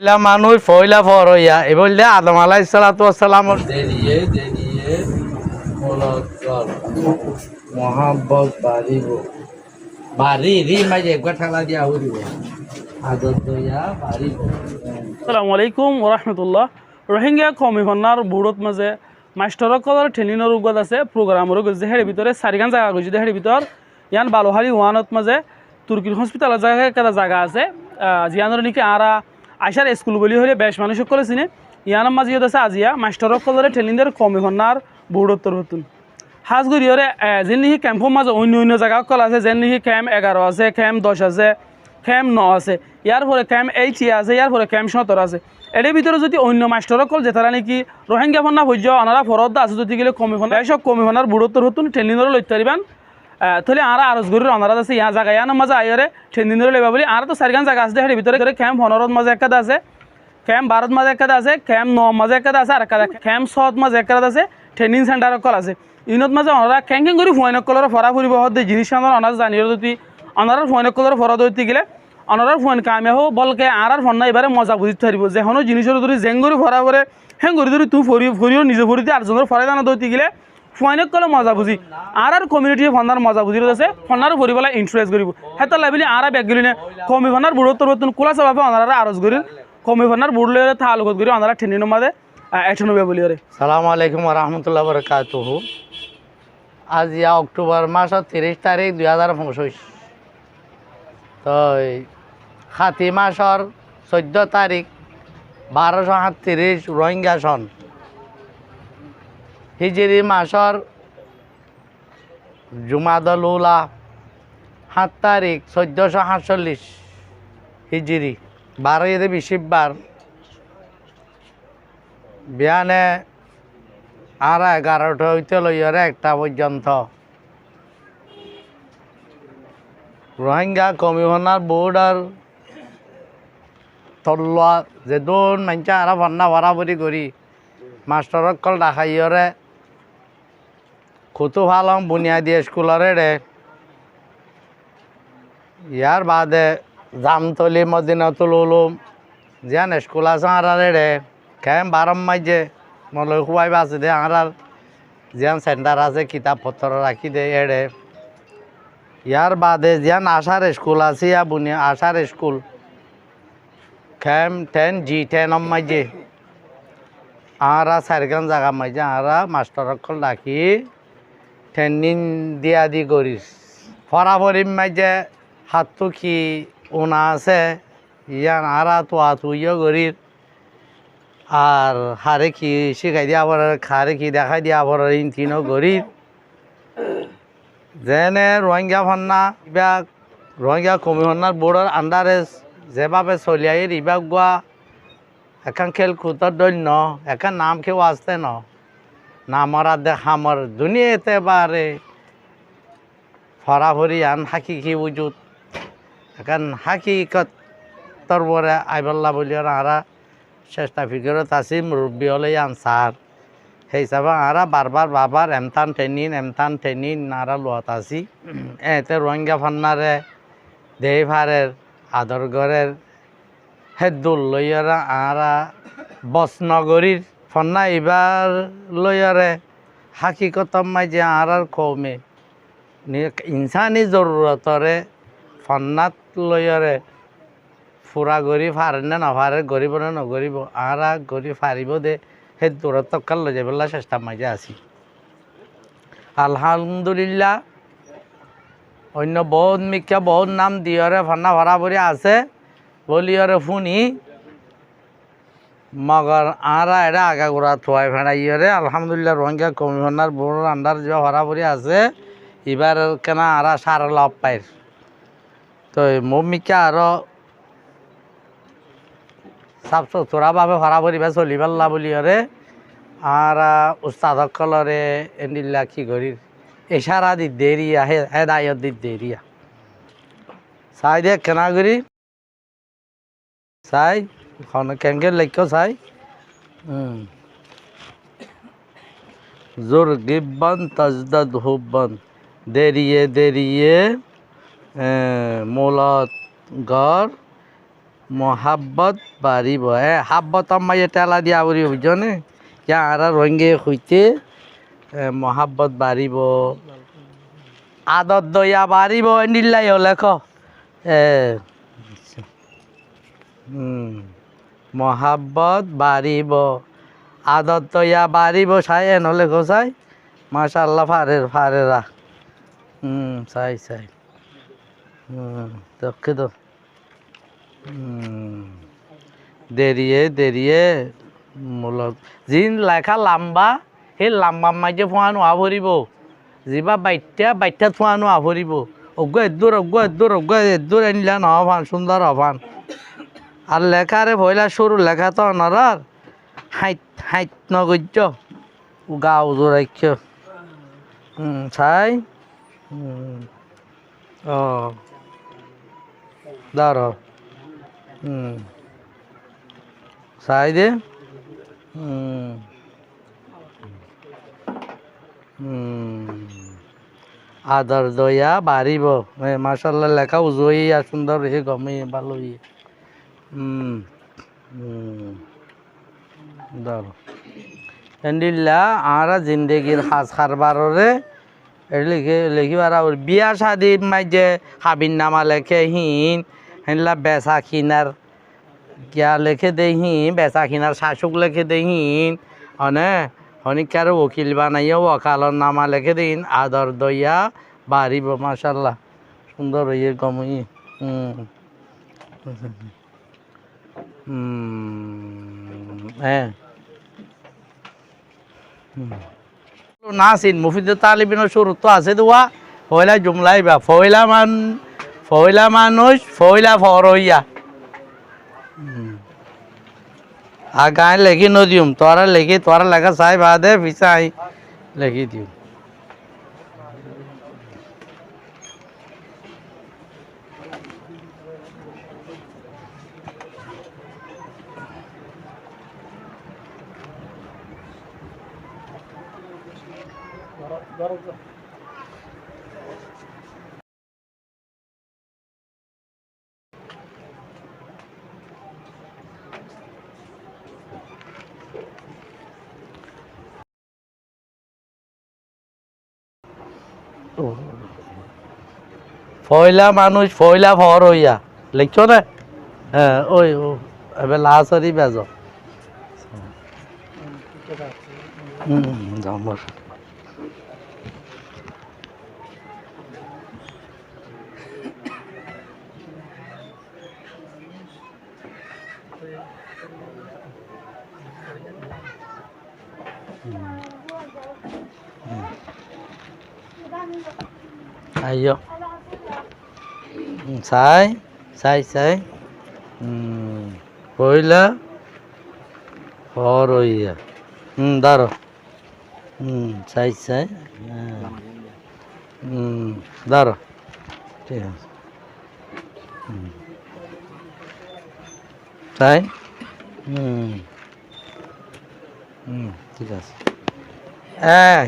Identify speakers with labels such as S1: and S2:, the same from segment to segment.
S1: পয়লা মানুষ পয়লা ফর হইয়া এ বললে আদম আলাইহিস সালাতু ওয়াস সালাম দেরিয়ে দেরিয়ে মোলাজ্জাল মোহাব্বত বাড়িব বাড়ি রি মাঝে একবার ঠালা দিয়া হইব আদত দইয়া বাড়িব।
S2: আসসালামু আলাইকুম ওরহমতুল্লাহ। রোহিঙ্গা কমিশনার বোর্ডত মাঝে মাস্টারসকলৰ ট্ৰেইনিঙৰ উগত আছে প্ৰগ্ৰামৰ গৈছে হেৰি ভিতৰে চাৰিখান জাগা গৈছে হেৰি ভিতৰ ইয়ান বালুহাৰী ওৱানত মাঝে তুৰ্কীৰ হস্পিটালৰ জাগা এটা জাগা আছে জিয়ানৰ নেকি আৰা আইসার স্কুল বুলি হলে বেশ মানুষ সকলে চিনে ইয়ানৰ মাঝে আছে আজিয়া মাস্টারসকলৰে ট্ৰেইনিঙৰ কমিশনার বোর্ডত তৰফতুন হাজগুৰিয়ৰে যেন নেকি কেম্পৰ মাঝে অন্য অন্য জাগা সকল আছে যেন নেকি কেম্প 11 আছে কেম্প 10 আছে কেম্প 9 আছে ইয়ার পরে কেম্প 8 আছে ইয়ার পরে কেম্প 17 আছে এর ভিতরে যদি অন্য মাস্টারসকল যেতারা নাকি রোহিঙ্গা ফন্না ভোজ্য অনারা ফরদ আছে যদি গেলে কমিশনার এসব কমিশনার বুড়োর তরফতুন ট্রেনিংর লইতে পারিবেন তাহলে আর আরজগুরির অনারাত আছে ইয়া জায়গা ইয়ানোর মাঝে আইরে ট্রেনিংর লইবা বলি আর তো চারিখান জায়গা আছে এর ভিতরে ক্যাম্প 15 মাঝে একটা আছে ক্যাম্প 12 মাঝে একটা আছে ক্যাম্প 9 মাঝে একটা আছে আর একটা ক্যাম্প 7 মাঝে একটা আছে ট্রেনিং সেন্টার কল আছে ইনত মাঝে অনারা ক্যাঙ্কিং করে ফয়নকলর ফরা ফুরিব হতে জিনিস আমার অনার জানিয়ে যদি অনারার ফয়নকলর ফরা দইতে গেলে অনারার ফোন কামে হো বলকে আর ফোন না এবারে মজা বুঝতে পারব যে কোনো জিনিসের ধরি জেঙ্গরি ফরা করে হেঙ্গরি ধরি তুই ফরিও নিজে ফরিতে আরেকজনের ফরাই জানা দইতে গেলে ফোনক কলে মজা বুঝি আর কমিউনিটি ফোনার মজা বুঝি আছে ফোনার ফরি পেলাই ইন্টারেস্ট করব হেতা লাইবিলি আর ব্যাগ গেলি না কমিশনার বুড়োর তরফতুন কোলা চাবে অনারা আরজ করি কমিশনার বুড় লইলে তালুকত করি অনারা ট্রেনিংর মাঝে অ্যাকশন হবে বলি রে।
S1: সালামু আলাইকুম ওয়া রাহমাতুল্লাহি ওয়া বারাকাতুহু। আজ ইয়া অক্টোবর মাসের 30 তারিখ 2025 তো খাতি মাসর 14 তারিখ 1237 রোহিঙ্গা সন হিজরি মাসর জুমাদুল উলা 7 তারিখ 1447 হিজরি 12 ঈদে বৃহস্পতিবার বিয়ানে আর 11টা হইতে লইয়ারে 1টা পর্যন্ত রোহিঙ্গা কমিশনার বোর্ডার তল্লা যে দোন মাঞ্চা আর ভান্না বরাবরি করি মাস্টারসকল ডাকাইয়রে কুতুব আলম বুনিয়াদী স্কুলরে রে ইয়ার বাদে জামতলি মদিনাতুল উলুম জিয়ান স্কুল আছে আরারে রে কেম 12 মাঝে মলয় খুয়াই আছে দে আর জিয়ান সেন্টার আছে কিতাবপত্র রাখি দে এড়ে ইয়ার বাদে জিয়ান আশার স্কুল আছে ইয়া বুনিয়া আশার স্কুল ক্যাম্প 10 G10 মাঝে আর চারিখান জায়গা মাঝে আর মাস্টারসকল ডাকি ট্রেনিং দিয়া দি করিস ফরাফরিম মাঝে হাতটো কি উনা আছে ইয়ান আর তো আতুইও করির আর হারে কি শিখাই দিয়া পর খারে কি দেখাই দিয়া পর ইনতিনও করির যেনে রোহিঙ্গা ফন্না বিভাগ রোহিঙ্গা কমিশনার বোর্ডের আন্ডারে যেভাবে চলিয়াই বিভাগ গোয়া এখন খেলকুদর দৈন্য এখন নাম কেউ আসতে ন নামর আদে খামর দুনিয়াতে বারে ফরাফরি আন হাকিকি উজুত এখন হাকিকত তরবরে আইবল্লা বলি আরা চেষ্টা ফিকরত আছি মুরব্বী হলে আনসার সেই হিসাবে আরা বারবার এমতান ট্রেনিং নারা লোয়াত আছি এতে রোহিঙ্গা ফান্নারে দেহারের আদরগড়ের হেদুল লইয়ারা আরা বসনগরীর ফন্না এবার লইয়ারে হাকিকত মাঝে আর কমে ইনসানি জরুরতরে ফন্নাত লইয়ারে ফুরা গরি ফারে না নফারে গরিব না নগরিব আর গরি ফারিব দে সেই দূরত্ব কাল লৈ যাবলৈ চেষ্টা মাঝে আছি আলহামদুলিল্লাহ। অন্য বহুত মিক্কা বহুত নাম দিয়রে ফন্না ভরাভরি আছে বলিয়রে শুনি মগর আরা এটা আগাগোড়া থোয়াই ফেড়াইয়রে আলহামদুলিল্লাহ রোহিঙ্গা কমিশনার বোর্ডের আন্ডার যে ভরাভরি আছে এবার কেনা আরা সার লাভ পাইর তো মিক্কা আরো সাফ সুতরাভাবে ভরাভরিবা চলিবাল্লা বলিয়রে আর উস্তাদ সকলরে এন্ডিল্লা কি করির ইশারা দি দেরিয়া হেদায়ত দি দেরিয়া চাই দে কেনা করি চাই কেনকে লক্ষ্য চাই জোর গিব্বান তাজদাদ হুব্বান দেরিয়ে মোলত গড় মোহাব্বত বাড়িব হাব্বত মাইয়ে টেলা দিয়া বলি বুঝনে যা আর রঙে হইতে মহাব্বত বাড়িব আদত দয়া বাড়িব নিল্লাই লেখ মহাব্বত বাড়িব আদত দয়া বাড়িব চাই এনলে চাই মাশাআল্লাহ ফারেরা চাই চাই দক্ষে তো দেরিয়ে মূলত যিন লেখা লাম্বা সেই লাম্বা মাঝে ফোয়ানো আভরিব যিবা বাইটা থোৱানো আভরিব অগ্গ এদ্দুর এনিলা নহভান সুন্দর হভান আর লেখারে ভয়লা সরু লেখা তো নরার হাইট নগজ্য গা উজোরাক্ষ চাই ও দাঁড় চাই দে আদর দয়া বাড়িব মাশাআল্লাহ লেখা উজোই আর সুন্দর হে গমে ভালোই ধর এন্ডিল্লা আরা জিন্দেগির হাজ খারবারে লিখিবার বিয়া শাদি মাঝে হাবিন নামা লেখে হিন হেনলা বেচা কিনার কিয়া লেখে দেহিন বেচা কিনার শাসক লেখে দেহিন হনে হনিকার ওকিল বানাইও ওকালর নামা লেখে দিন আদর দইয়া বাড়িব মাশাআল্লাহ সুন্দর হইয়ে গমই হ্যাঁ নাসিন মুফিদ তালিবিনের শুরু তো আছে দোয়া ফয়লা জুমলাই বা ফয়লা মানুষ ফয়লা ফরইয়া আর গায়ে লেখি নদিউম তোরা লেখা চাই বাদে পিছাই লেখি দিও ফয়লা মানুষ ফয়লা ফর হইয়া লিখছো না হ্যাঁ ওই এবার লাশারি বেজ জমর ayo sai পয়লা ফরইয়া দাঁড়ো সাই দাঁড়ো ঠিক আছে সাই ঠিক আছে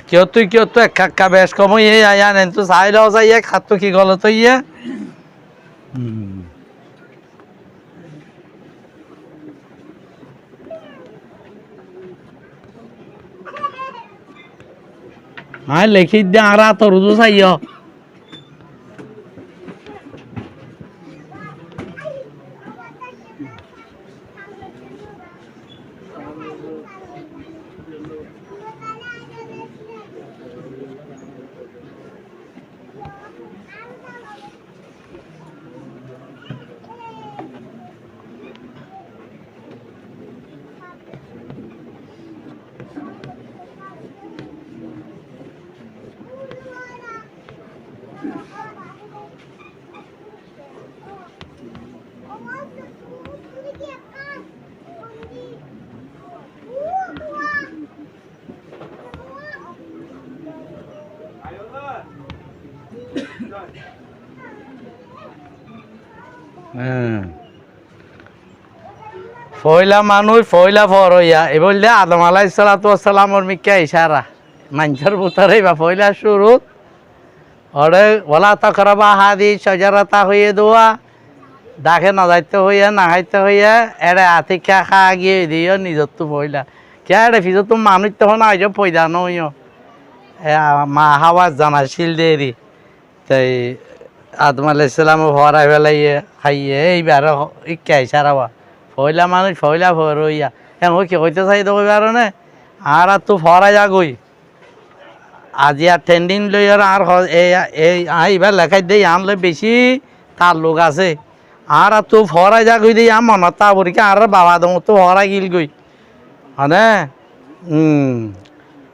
S1: কিয় তুই একা বেশ কম ইয়ে আয়া নেন তো চাইলেও যাই খাত কি গল তো ইয়ে মাই লেখি দে আর তোর রুজু চাইয় ফয়লা মানুষ ফয়লা ফরইয়া এ বললে আদম আলাইহিস সালাতু ওয়াস সালামর মিক্কা ইশারা মানজার বুতারে বা ফয়লা শুরু ওরে ওয়ালা তাকরাবা হাদি শাজারাতা হয়ে দোয়া ডাকে না যাইতে হইয়া না খাইতে হইয়া এরে হাতে খা খা গিয়ে দিও নিজর তো পয়লা কে এরে ফিজর তো মানুষ তখন আইজ পয়দা নইও মা হাওয়া জানাইছিল দেরি তাই আদম আলাইসালাম ভরাই ফেলাইয়ে খাইয়ে এইবার ইকে সারাবা ফয়লা মানুষ ফয়লা ভরইয়া হ্যাঁ কি হইতে চাই তো কারণে আর তো ফরাই যাগই আজি আর ট্রেন্ডিং লই আর এই এইবার লেখাই দেই আনলে বেশি তার লোক আছে আর তো ফরাই যাগই দিই আম মনত তা পরীক্ষা আর বাবা দম তো ফরাই গিল গই হনে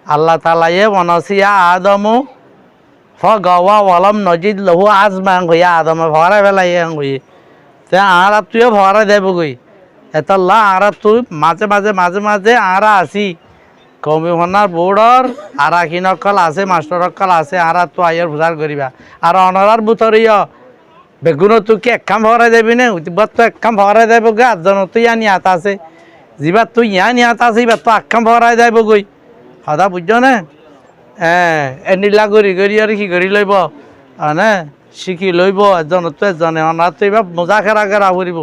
S1: আল্লাহ তালাইয়ে বনসিয়া আদমু ফগওয়া ওয়ালাম নজিদ লহু আজমাং হইয়া আদমে ভরাই ফেলাই হই তে আর তুইও ভরাই দেব গই এতল্লা আর তুই মাঝে মাঝে মাঝে মাঝে আর আসি কমিশনার বোর্ডর আর কিনকল আছে মাস্টার অকল আছে আর তো আইয়ের বুঝার করিবা আর অনরার বুতরিয় বেগুন তুই কি একখান ভরাই দেবি না উতিবার তো একখান ভরাই দেব গে আটজন তুই ইয়া নিয়াত আছে যিবার তুই ইয়া নিয়াত আছে এবার তো একখান ভরাই দেব গই সদা বুঝছ না এনিলা কৰি কৰি আৰু কি কৰি লইব হয়নে শিকি লইব এজন তো এজনে অনাৰ তো এবার মোজা খেৰা খেৰা ফুৰিব